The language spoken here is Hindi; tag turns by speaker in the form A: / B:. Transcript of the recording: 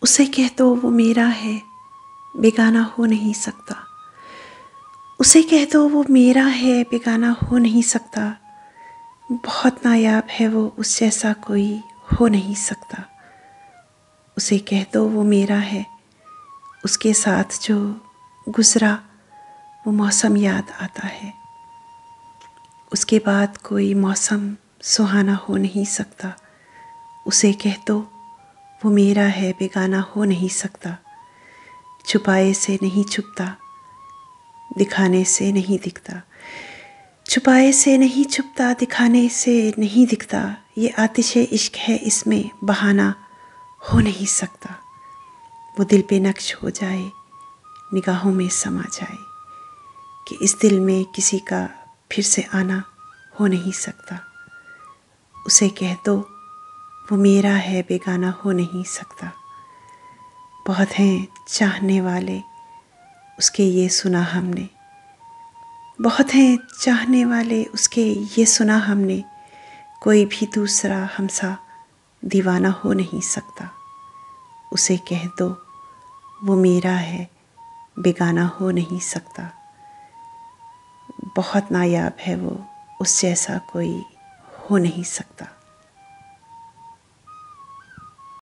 A: उसे कह दो वो मेरा है, बेगाना हो नहीं सकता। उसे कह दो वो मेरा है, बेगाना हो नहीं सकता। बहुत नायाब है वो, उस जैसा कोई हो नहीं सकता। उसे कह दो वो मेरा है, उसके साथ जो गुज़रा वो मौसम याद आता है। उसके बाद कोई मौसम सुहाना हो नहीं सकता। उसे कह दो वो मेरा है, बेगाना हो नहीं सकता। छुपाए से नहीं छुपता, दिखाने से नहीं दिखता। छुपाए से नहीं छुपता, दिखाने से नहीं दिखता। ये आतिशे इश्क है, इसमें बहाना हो नहीं सकता। वो दिल पे नक्श हो जाए, निगाहों में समा जाए कि इस दिल में किसी का फिर से आना हो नहीं सकता। उसे कह दो वो मेरा है, बेगाना हो नहीं सकता। बहुत हैं चाहने वाले, उसके ये सुना हमने। बहुत हैं चाहने वाले, उसके ये सुना हमने। कोई भी दूसरा हमसा दीवाना हो नहीं सकता। उसे कह दो वो मेरा है, बेगाना हो नहीं सकता। बहुत नायाब है वो, उस जैसा कोई हो नहीं सकता।